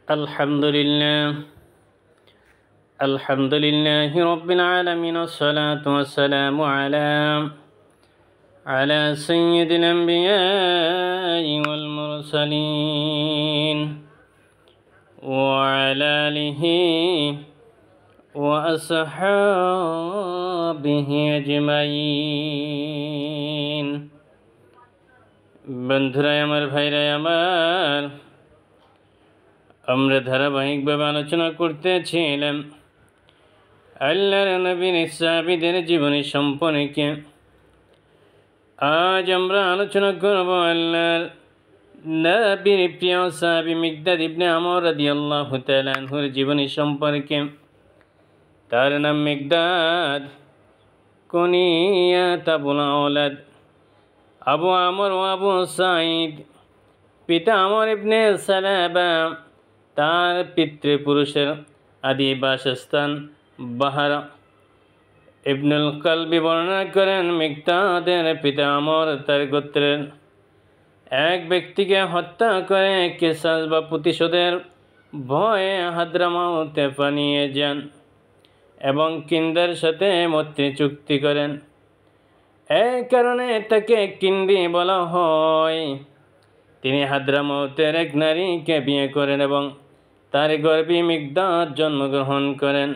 الحمد لله الحمد لله رب العالمين والصلاة والسلام على سيد الأنبياء والمرسلين وعلى آله وأصحابه أجمعين বন্ধুরা আমার ভাইরা আমার আমরা ধারাবাহিকভাবে আলোচনা করতেছিলাম আল্লাহর নবীর সাহাবীদের জীবনী সম্পর্কে। আজ আমরা আলোচনা করব আল্লাহর নবীর প্রিয় সাহাবী মিকদাদ ইবনে আমর রাদিয়াল্লাহু তাআলা আনহুর জীবনী সম্পর্কে। তার নাম মিকদাদ, কুনিয়াত আবুল আওলাদ, আবু আমর ও আবু সাঈদ। পিতা আমর ইবনে সালাবা, তার পিতৃপুরুষের আদি বাসস্থান বাহারা। ইবনুল কালবি বর্ণনা করেন, মিকদাদের পিতা আমর তার গোত্রের এক ব্যক্তিকে হত্যা করে কিসাস বা প্রতিশোধের ভয়ে হাদ্রামাউতে পালিয়ে যান এবং কিন্দার সাথে মৈত্রী চুক্তি করেন। এই কারণে তাকে কিন্দি বলা হয়। তিনি হাদ্রামাউতের এক নারীকে বিয়ে করেন এবং তার গর্ভে মিকদাদ জন্মগ্রহণ করেন।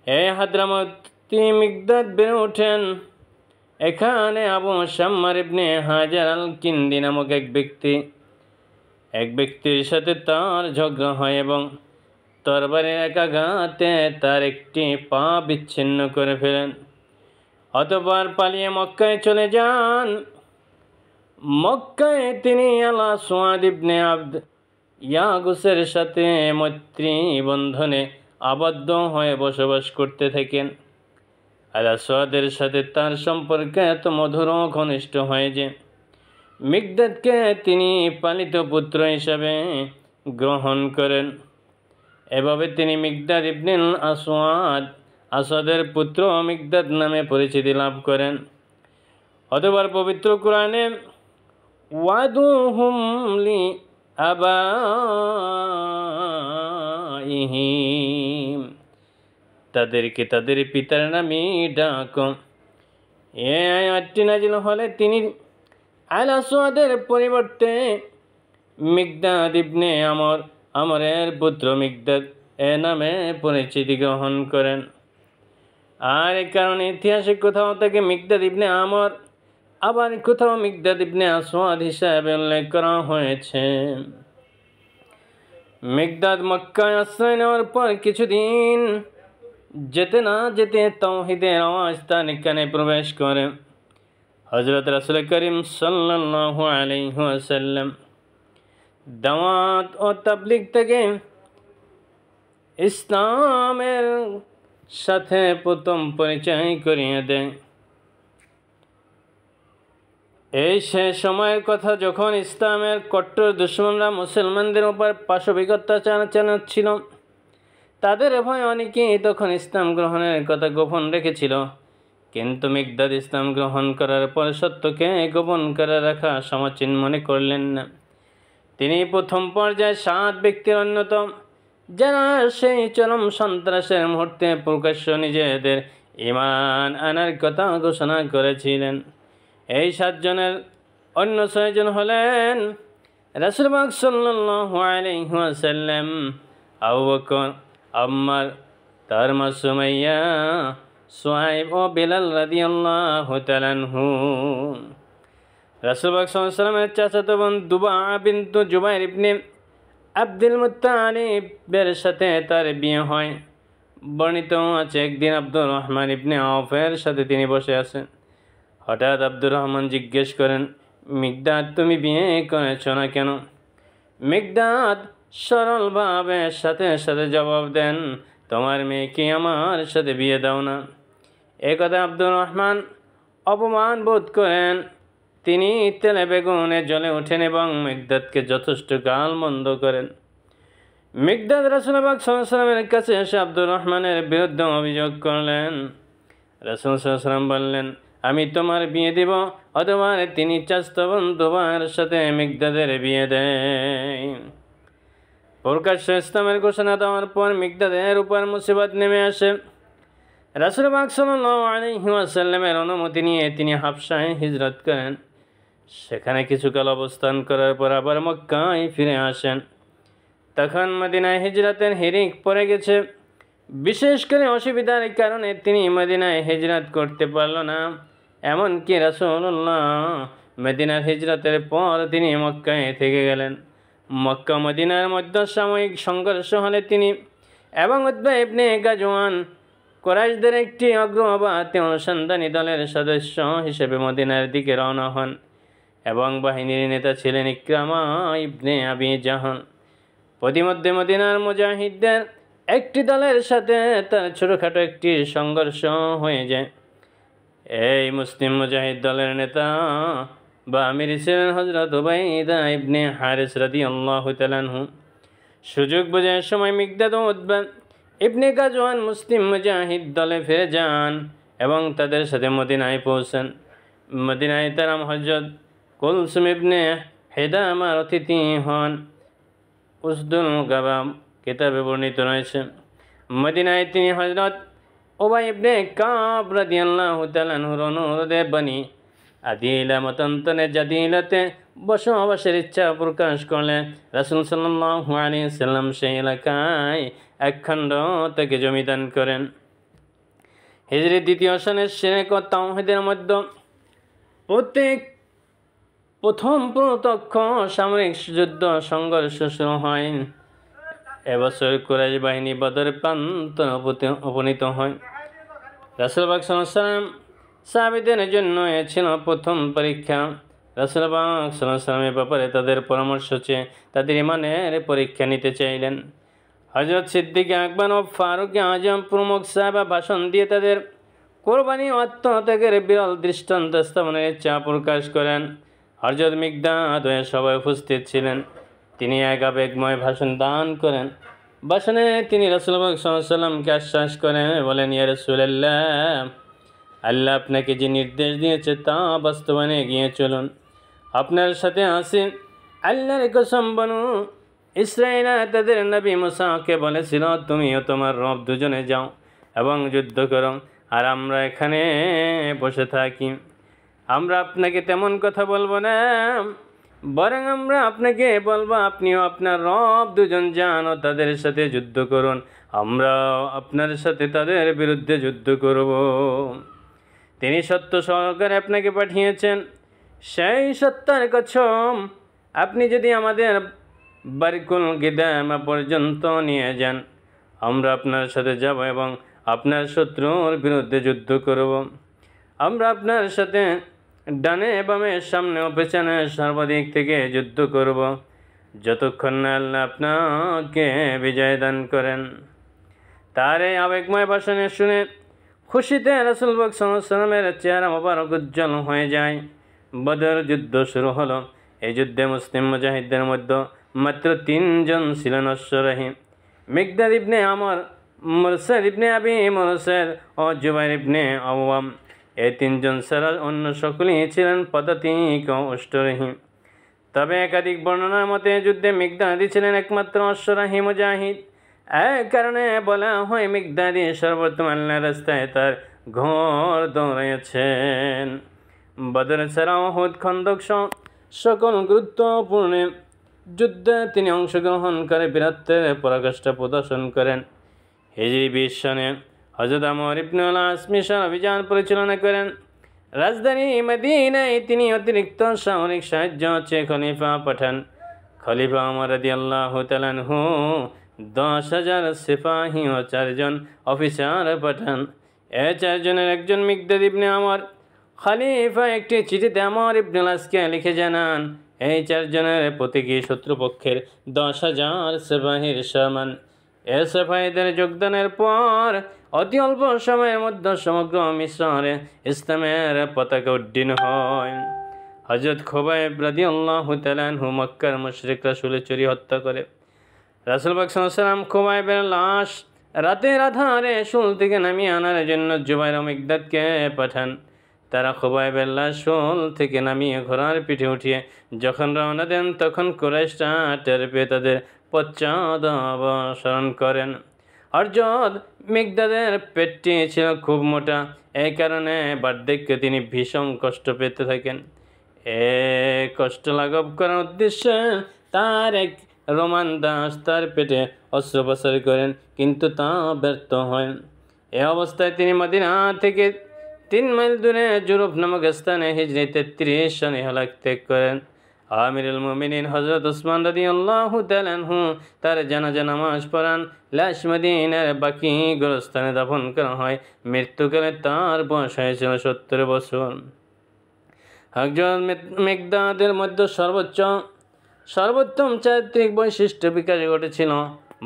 এই হাদ্রামাউতে মিকদাদ বেড়ে ওঠেন। এখানে আবু শাম্মার ইবনে হাজার আল কিন্দি নামক এক ব্যক্তির সাথে তার ঝগড়া হয় এবং তরবারির এক আঘাতে তার একটি পা বিচ্ছিন্ন করে ফেলেন। অতঃপর পালিয়ে মক্কায় চলে যান। মক্কায় তিনি আল-আসওয়াদ ইবনে আবদ ইয়াগুসের সাথে মৈত্রী বন্ধনে আবদ্ধ হয়ে বসবাস করতে থাকেন। আল-আসওয়াদের সাথে তার সম্পর্ক এত মধুর ও ঘনিষ্ঠ হয় যে মিকদাদকে তিনি পালিত পুত্র হিসাবে গ্রহণ করেন। এভাবে তিনি মিকদাদ ইবনে আসাদের পুত্র মিকদাদ নামে পরিচিতি লাভ করেন। অতঃপর পবিত্র কোরআনে ওয়াদুহুম লি আবাইহিম, তাদেরকে তাদের পিতার নামে ডাকো। এই আয়াতটি নাযিল হলে তিনি আল-আসওয়াদের পরিবর্তে মিকদাদ ইবনে আমরের পুত্র মিকদাদ এ নামে পরিচিতি গ্রহণ করেন। আর এ কারণে ইতিহাসে কোথাও তাকে মিকদাদ ইবনে আমর, আবার কোথাও মিকদাদ ইবনে আসওয়াদ হিসাবে উল্লেখ করা হয়েছে। মিকদাদ মক্কায় আশ্রয় নেওয়ার পর কিছুদিন যেতে না যেতে তাওহীদের আওয়াজ তার কানে প্রবেশ করে। হযরত রাসূল করিম সাল্লাল্লাহু আলাইহি ওয়াসাল্লাম দাওয়াত ও তাবলীগ থেকে ইসলামের সাথে প্রথম পরিচয় করিয়ে দেন। এই সে সময়ের কথা যখন ইসলামের কট্টর দুশমনরা মুসলমানদের উপর পাশবিক অত্যাচার চালাচ্ছিল। তাদের ভয়ে অনেকেই তখন ইসলাম গ্রহণের কথা গোপন রেখেছিল, কিন্তু মিকদাদ ইসলাম গ্রহণ করার পর সত্যকে গোপন করে রাখা সমীচীন মনে করলেন না। তিনি প্রথম পর্যায়ে 7 ব্যক্তির অন্যতম, যারা সেই চরম সন্ত্রাসের মুহূর্তে প্রকাশ্য নিজেদের ঈমান আনার কথা ঘোষণা করেছিলেন। এই 7 জনের অন্য 6 জন হলেন রাসূল পাক সাল্লাল্লাহু আলাইহি ওয়াসাল্লাম, আবু বকর, আম্মার, তার মা সুমাইয়া, সুহাইব ও বিলাল রাদিয়াল্লাহু তাআলা আনহু। রাসূল পাক সাল্লাল্লাহু আলাইহি ওয়াসাল্লামের চাচাতো বোন দুবা বিনতু জুবাইর ইবনে আব্দুল মুত্তালিবের সাথে তার বিয়ে হয়। বর্ণিত আছে, একদিন আব্দুর রহমান ইবনে আওফের সাথে তিনি বসে আছেন। হঠাৎ আব্দুর রহমান জিজ্ঞেস করেন, মিকদাদ, তুমি বিয়ে করেছ না কেন? মিকদাদ সরলভাবে সাথে সাথে জবাব দেন, তোমার মেয়েকে আমার সাথে বিয়ে দাও না। এ কথা আব্দুর রহমান অপমান বোধ করেন। তিনি তেলে বেগুনে জ্বলে ওঠেন এবং মিকদাদকে যথেষ্ট গালমন্দ করেন। মিকদাদ রাসূল পাক সাল্লাল্লাহু আলাইহি ওয়াসাল্লামের কাছে এসে আব্দুর রহমানের বিরুদ্ধে অভিযোগ করলেন। রাসূল সাল্লাল্লাহু আলাইহি ওয়াসাল্লাম বললেন, আমি তোমার বিয়ে দেব অথবা তিনি চাচাতো বোন দুবার সাথে মিকদাদের বিয়ে দেয়। প্রকাশ্যে ইসলামের ঘোষণা দেওয়ার পর মিকদাদের উপর মুসিবত নেমে আসে। রাসূল পাক সাল্লাল্লাহু আলাইহি ওয়াসাল্লামের অনুমতি নিয়ে তিনি হাবশায় হিজরত করেন। সেখানে কিছুকাল অবস্থান করার পর আবার মক্কায় ফিরে আসেন। তখন মদিনায় হিজরতের হিড়িক পড়ে গেছে। বিশেষ করে অসুবিধার কারণে তিনি মদিনায় হিজরত করতে পারল না। এমনকি রাসূলুল্লাহ মদিনার হিজরতের পর তিনি মক্কায় থেকে গেলেন। মক্কা মদিনার মধ্যে সাময়িক সংঘর্ষ হলে তিনি এবং উতবা ইবনে গাজওয়ান কুরাইশদের একটি অগ্রবাদী অনুসন্ধানী দলের সদস্য হিসেবে মদিনার দিকে রওনা হন এবং বাহিনীর নেতা ছিলেন ইকরামা ইবনে আবি জাহল। প্রতিমধ্যে মদিনার মুজাহিদদের একটি দলের সাথে তার ছোটোখাটো একটি সংঘর্ষ হয়ে যায়। এই মুসলিম মুজাহিদ দলের নেতা বা আমির ছিলেন হযরত উবাইদা ইবনে হারিস রাদিয়াল্লাহু তাআলা আনহু। সুযোগ বুঝে সময় মিকদাদ ও উতবা ইবনে গাজওয়ান মুসলিম মুজাহিদ দলে ফিরে যান এবং তাদের সাথে মদিনায় পৌঁছান। মদিনায় তারা হযরত কুলসুম ইবনে হিদামার অতিথি হন। উসদুল গাবাম কিতাবে বর্ণিত রয়েছে। মদিনায় তিনি হযরত উবাই ইবনে কাব রাদিয়াল্লাহু তাআলা আনহুর অনুরোধে বনি আদিলা মতান্তরে জাদিলাতে বসবাসের ইচ্ছা প্রকাশ করলে রাসূল সাল্লাল্লাহু আলাইহি ওয়াসাল্লাম সেই এলাকায় একখণ্ড থেকে জমি দান করেন। হিজরি দ্বিতীয় সনের শিরক ও তাওহীদের মধ্যে প্রথম প্রত্যক্ষ সামরিক যুদ্ধ সংঘর্ষ শুরু হয়। এবছর কুরাইশ বাহিনী বদরের প্রান্তরে উপনীত হয়। রাসূল পাক সাল্লাল্লাহু আলাইহি ওয়াসাল্লাম সাহাবীদের জন্য এ ছিল প্রথম পরীক্ষা। রাসূল পাক সাল্লাল্লাহু আলাইহি ওয়াসাল্লামের ব্যাপারে তাদের পরামর্শ চেয়ে তাদের ঈমানের পরীক্ষা নিতে চাইলেন। হযরত সিদ্দিক আকবর ও ফারুক আজম প্রমুখ সাহাবা ভাষণ দিয়ে তাদের কোরবানি ও আত্মত্যাগের বিরল দৃষ্টান্ত স্থাপনের ইচ্ছা প্রকাশ করেন। হযরত মিকদাদ সবাই উপস্থিত ছিলেন। তিনি এক আবেগময় ভাষণ দান করেন। ভাষণে তিনি রাসূল পাক সাল্লাল্লাহু আলাইহি ওয়াসাল্লামকে আশ্বাস করেন, বলেন, ইয়া রাসূলুল্লাহ, আল্লাহ আপনাকে যে নির্দেশ দিয়েছে তা বাস্তবায়নে এগিয়ে চলুন। আপনার সাথে আছি। আল্লাহর কসম, বনু ইসরাঈলা তাদের নবী মুসাকে বলেছিল, তুমিও তোমার রব দুজনে যাও এবং যুদ্ধ করো, আর আমরা এখানে বসে থাকি। আমরা আপনাকে তেমন কথা বলবো না, বরং আমরা আপনাকে বলবো আপনিও আপনার রব দুজন যান ও তাদের সাথে যুদ্ধ করুন, আমরা আপনার সাথে তাদের বিরুদ্ধে যুদ্ধ করব। তিনি সত্য সহকারে আপনাকে পাঠিয়েছেন, সেই সত্যের কসম, আপনি যদি আমাদের বারিকুল গিদামা পর্যন্ত নিয়ে যান, আমরা আপনার সাথে যাব এবং আপনার শত্রুর বিরুদ্ধে যুদ্ধ করব। আমরা আপনার সাথে ডানে বামে সামনে ও পেছনে সর্বদিক থেকে যুদ্ধ করব, যতক্ষণ না আল্লাহ আপনাকে বিজয় দান করেন। তার এই আবেগময় ভাষণে শুনে খুশিতে রাসূল পাক সাল্লাল্লাহু আলাইহি ওয়াসাল্লামের চেহারা মোবারক উজ্জ্বল হয়ে যায়। বদর যুদ্ধ শুরু হলো। এই যুদ্ধে মুসলিম মুজাহিদদের মধ্যে মাত্র 3 জন ছিলেন অশ্বরোহী: মিকদাদ ইবনে আমর, মুরসাদ ইবনে আবি মুরসাদ ও জুবাইর ইবনে আওয়াম। এই 3 জন ছাড়া অন্য সকলেই ছিলেন পদাতিক ও অশ্বারোহী। তবে একাধিক বর্ণনার মতে যুদ্ধে মিকদাদই ছিলেন একমাত্র অশ্বারোহী মুজাহিদ। এক কারণে বলা হয় মিকদাদই সর্বোত্তম আল্লাহর রাস্তায় তার ঘোড় দৌড়িয়েছেন। বদর ছাড়া উহুদ, খন্দক সকল গুরুত্বপূর্ণ যুদ্ধে তিনি অংশগ্রহণ করে বীরত্বের পরাকাষ্ঠা প্রদর্শন করেন। হিজরি 20 সনে হযরত আমর ইবনে আস মিশর অভিযান পরিচালনা করেন। রাজধানী মদিনায় তিনি অতিরিক্ত সামরিক সাহায্য চেয়ে খলিফা পাঠান। খলিফা ওমর রাদিয়াল্লাহু তাআলা আনহু 10,000 সিপাহী ও 4 জন অফিসার পাঠান। এই 4 জনের একজন মিকদাদ ইবনে আমর। খলিফা একটি চিঠিতে আমর ইবনে আসকে লিখে জানান, এই 4 জনের প্রতীকী শত্রুপক্ষের 10,000 সিপাহীর সমান। এই সিপাহীদের যোগদানের পর অতি অল্প সময়ের মধ্যে সমগ্র মিশরে ইসলামের পতাকা উড্ডীন হয়। হযরত খুবাইব রাদিয়াল্লাহু তাআলা আনহু মক্কার মুশরিকরা চুরি হত্যা করে। রাসূল পাক সাল্লাল্লাহু আলাইহি ওয়াসাল্লাম খুবাইবের লাশ রাতের আধারে শুল থেকে নামিয়ে আনার জন্য জুবাইর ও মিকদাদকে পাঠান। তারা খুবাইবের লাশ শোল থেকে নামিয়ে ঘোড়ার পিঠে উঠিয়ে যখন রওনা দেন তখন কুরাইশরা টের পেয়ে তাদের পশ্চাৎ অপসারণ করেন। হযরত মিকদাদের পেটটি ছিল খুব মোটা, এই কারণে বার্ধক্যে তিনি ভীষণ কষ্ট পেতে থাকেন। এ কষ্ট লাঘব করার উদ্দেশ্যে তার এক রোমান দাস তার পেটে অস্ত্রোপচার করেন, কিন্তু তা ব্যর্থ হয়। এ অবস্থায় তিনি মদিনা থেকে 3 মাইল দূরে জুরুফ নামক স্থানে হিজরি 33 সনে ইহলাক ত্যাগ করেন। আমিরুল মুমিনিন হযরত উসমান রাদিয়াল্লাহু তাআলা আনহু তার জানাজা নামাজ পড়ান। লাশ মদিনার বাকি গোরস্থানে দাফন করা হয়। মৃত্যুকালে তার বয়স হয়েছিল 70 বছর। হযরত মিকদাদের মধ্যে সর্বোত্তম চারিত্রিক বৈশিষ্ট্য বিকাশ ঘটেছিল।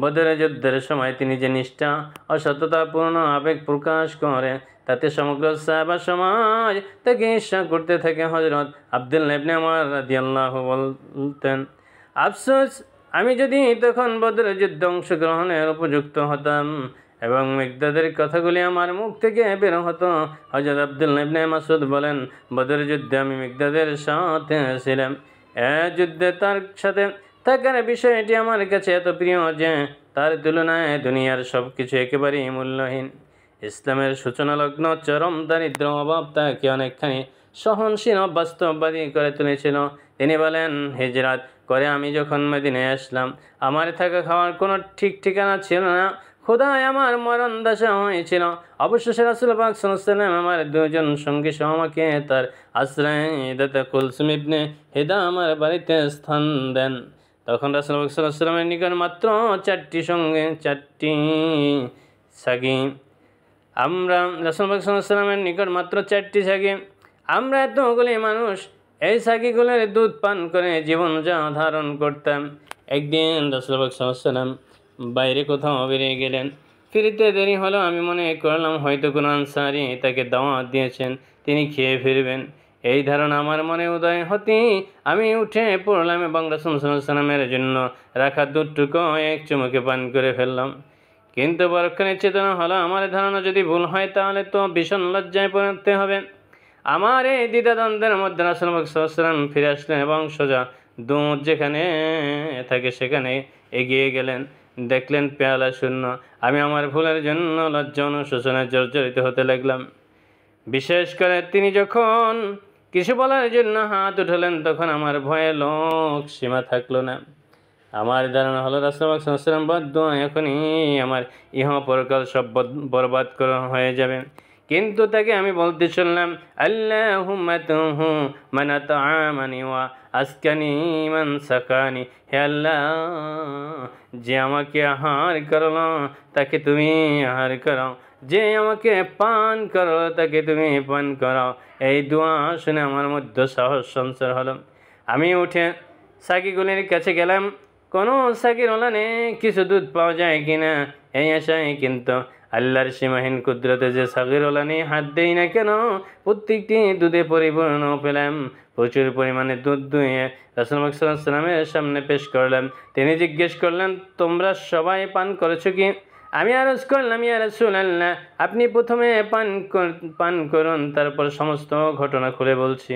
বদরের যুদ্ধের সময় তিনি যে নিষ্ঠা ও সততাপূর্ণ আবেগ প্রকাশ করে তাতে সমগ্র সাহাবা সমাজ তাকে ঈর্ষা করতে থাকে। হযরত আব্দুল্লাহ ইবনে উমর রাদিয়াল্লাহু বলতেন, আফসোস, আমি যদি তখন বদরের যুদ্ধে অংশগ্রহণের উপযুক্ত হতাম এবং মিকদাদের কথাগুলি আমার মুখ থেকে বের হতো। হযরত আব্দুল্লাহ ইবনে মাসউদ বলেন, বদরের যুদ্ধে আমি মিকদাদের সাথে ছিলাম। যুদ্ধে তার সাথে থাকার বিষয়টি আমার কাছে এত প্রিয় যে তার তুলনায় দুনিয়ার সব কিছু একেবারেই মূল্যহীন। ইসলামের সূচনালগ্ন চরম দারিদ্র অভাব তাকে অনেকখানি সহনশীল ও বাস্তববাদী করে তুলেছিল। তিনি বলেন, হিজরাত করে আমি যখন মদিনায় আসলাম, আমার থাকা খাওয়ার কোনো ঠিক ঠিকানা ছিল না। খোদায় আমার মরণ দশা হয়েছিল। অবশেষে রাসূল পাক সাল্লাল্লাহু আলাইহি ওয়াসাল্লাম আমার 2 জন সঙ্গী সহ আমাকে তার আশ্রয়দাতা কুলসুম ইবনে হিদাম আমার বাড়িতে স্থান দেন। তখন রাসূল পাক সাল্লাল্লাহু আলাইহি ওয়াসাল্লামের নিকট মাত্র 4টি সাগী। রাসূল পাক সাল্লাল্লাহু আলাইহি ওয়াসাল্লামের নিকট মাত্র 4টি সাগী। আমরা এতগুলি মানুষ এই সাগীগুলোর দুধ পান করে জীবন ধারণ করতাম। একদিন রাসূল পাক সাল্লাল্লাহু আলাইহি ওয়াসাল্লাম বাইরে কোথাও বেরিয়ে গেলেন। ফিরতে দেরি হলো। আমি মনে করলাম হয়তো কোনো আনসারী তাকে দাওয়াত দিয়েছেন, তিনি খেয়ে ফিরবেন। এই ধারণা আমার মনে উদয় হতেই আমি উঠে পড়লাম এবং রাসূল সাল্লাল্লাহু আলাইহি ওয়াসাল্লামের জন্য রাখা দুধটুকু এক চুমুকে পান করে ফেললাম। কিন্তু পরক্ষণে চেতনা হলো, আমার ধারণা যদি ভুল হয় তাহলে তো ভীষণ লজ্জায় পড়তে হবে। আমার এই দ্বিধাদ্বন্দ্বের মধ্যে রাসূল পাক সাল্লাল্লাহু আলাইহি ওয়াসাল্লাম ফিরে আসলেন এবং সোজা দুধ যেখানে থাকে সেখানে এগিয়ে গেলেন। দেখলেন পেয়ালা শূন্য। আমি আমার ভুলের জন্য লজ্জা অনুশোচনায় জর্জরিত হতে লাগলাম। বিশেষ করে তিনি যখন কিছু বলার জন্য হাত উঠালেন তখন আমার ভয়ে লোক সীমা থাকলো না। আমার ধারণা হলো রাসূল পাক সাল্লাল্লাহু আলাইহি ওয়াসাল্লাম বদ্ধ এখনই আমার ইহ পরকাল সব বরবাদ করা হয়ে যাবে। কিন্তু তাকে আমি বলতে শুনলাম, আল্লাহুম্মা তুহু মান আতআমানি ওয়া আসকানি মান সাকানি। হে আল্লাহ, যে আমাকে আহার করলো তাকে তুমি আহার করাও, যে আমাকে পান করো তাকে তুমি পান করাও। এই দোয়া শুনে আমার মধ্যে সাহস সঞ্চার হলো। আমি উঠে সাকিগুলির কাছে গেলাম, কোনো সাকির ওলানে কিছু দুধ পাওয়া যায় কিনা এই আশায়। কিন্তু আল্লাহর সীমাহীন কুদরতে যে সাকির ওলানে হাত দেই না কেন প্রত্যেকটি দুধে পরিপূর্ণ পেলাম। প্রচুর পরিমাণে দুধ দুইয়ে রাসূল পাক সাল্লাল্লাহু আলাইহি ওয়াসাল্লামের সামনে পেশ করলাম। তিনি জিজ্ঞেস করলেন, তোমরা সবাই পান করেছো কি? আমি আরজ করলাম, ইয়া রাসূলুল্লাহ, আপনি প্রথমে পান করুন, তারপর সমস্ত ঘটনা খুলে বলছি।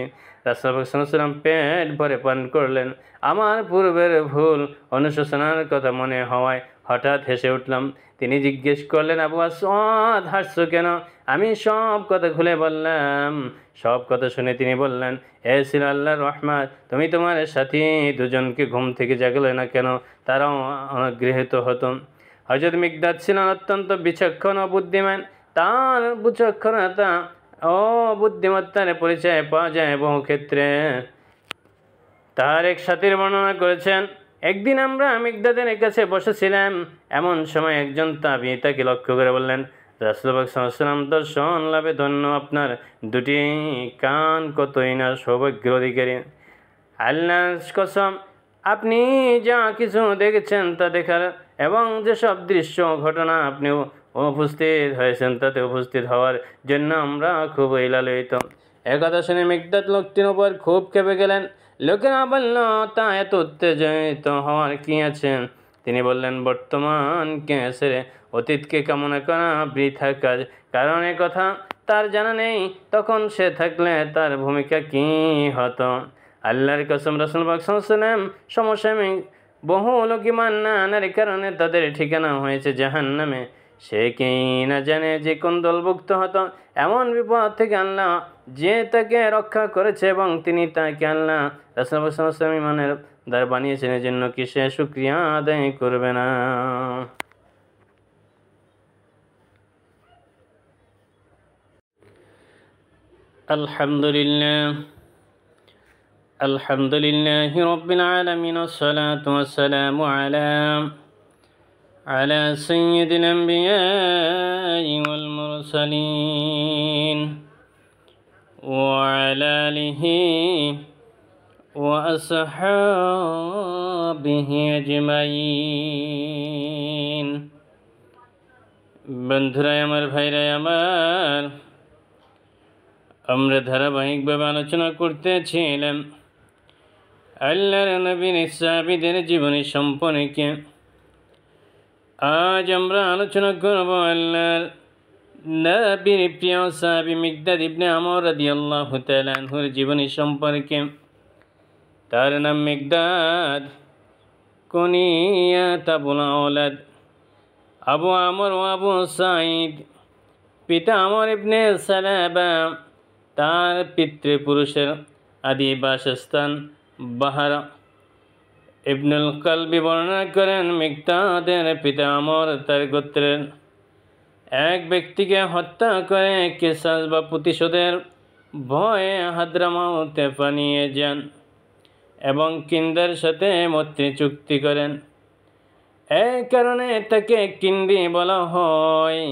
রাসূল পাক সাল্লাল্লাহু আলাইহি ওয়াসাল্লাম পেট ভরে পান করলেন। আমার পূর্বের ভুল অনুশোচনার কথা মনে হওয়ায় হঠাৎ হেসে উঠলাম। তিনি জিজ্ঞেস করলেন, আবু আসওয়াদ, হাসছো কেন? আমি সব কথা খুলে বললাম। সব কথা শুনে তিনি বললেন, এ ছিল আল্লাহর রহমত, তুমি তোমার সাথী দুজনকে ঘুম থেকে জাগলে না কেন? তারাও অনুগৃহীত হতো। হযরত মিকদাদ ছিলেন অত্যন্ত বিচক্ষণ ও বুদ্ধিমান। তার বিচক্ষণতা ও বুদ্ধিমত্তার পরিচয় পাওয়া যায় বহু ক্ষেত্রে। তার এক সাথীর বর্ণনা করেছেন, একদিন আমরা মিকদাদের কাছে বসেছিলাম। এমন সময় একজন তাবী তাকে লক্ষ্য করে বললেন, রাসূল পাক সাল্লাল্লাহু আলাইহি ওয়াসাল্লাম দর্শন লাভে ধন্য, আপনার দুটি কান কতই না সৌভাগ্যের অধিকারী। আল্লাহর কসম, আপনি যা কিছু দেখেছেন তা দেখার এবং যেসব দৃশ্য ঘটনা আপনি উপস্থিত হয়েছেন তাতে উপস্থিত হওয়ার জন্য আমরা খুব লালিত। একথা শুনে মিকদাদ লোকটির উপর খুব ক্ষেপে গেলেন। লোকেরা বলল, তা এত উত্তেজিত হওয়ার কি আছে? তিনি বললেন, বর্তমান কে ছেড়ে অতীতকে কামনা করা বৃথা কাজ, কারণ এ কথা তার জানা নেই, তখন সে থাকলে তার ভূমিকা কী হতো। আল্লাহর কসম, রাসূল পাক সাল্লাল্লাহু আলাইহি ওয়াসাল্লাম সমসাময়িক বহু লোক ঈমান না আনার কারণে তাদের ঠিকানা হয়েছে জাহান্নামে। সে কি না জানে যে কোন দলভুক্ত হতো। এমন বিপদ থেকে আল্লাহ যে তাকে রক্ষা করেছে এবং তিনি তাকে আল্লাহ রাসূল পাক সাল্লাল্লাহু আলাইহি ওয়াসাল্লাম ঈমানের দ্বার বানিয়েছেন, এর জন্য কি সে শুকরিয়া আদায় করবে না? আলহামদুলিল্লাহ রাব্বিল আলামিন, والصلاة والسلام على سيد الأنبياء والمرسلين وعلى آله وأصحابه أجمعين। বন্ধুরা আমার, ভাইরা আমার, আমরা ধারাবাহিকভাবে আলোচনা করতেছিলাম আল্লাহর নবীর সাহাবীদের জীবনী সম্পর্কে। আজ আমরা আলোচনা করব আল্লাহর নবীর প্রিয় সাহাবী মিকদাদ ইবনে আমর রাদিয়াল্লাহু তাআলা আনহুর জীবনী সম্পর্কে। তার নাম মিকদাদ, কুনিয়াত আবুল আওলাদ, আবু আমর ও আবু সাঈদ। পিতা আমর ইবনে সালাবা, তার পিতৃপুরুষের আদি বাসস্থান বাহারা। ইবনুল কালবি বর্ণনা করেন, মিকদাদের পিতা আমর তার গোত্রের এক ব্যক্তিকে হত্যা করে কিসাস বা প্রতিশোধের ভয়ে হাদ্রামাউতে পালিয়ে যান এবং কিন্দার সাথে মৈত্রী চুক্তি করেন। এই কারণে তাকে কিন্দি বলা হয়।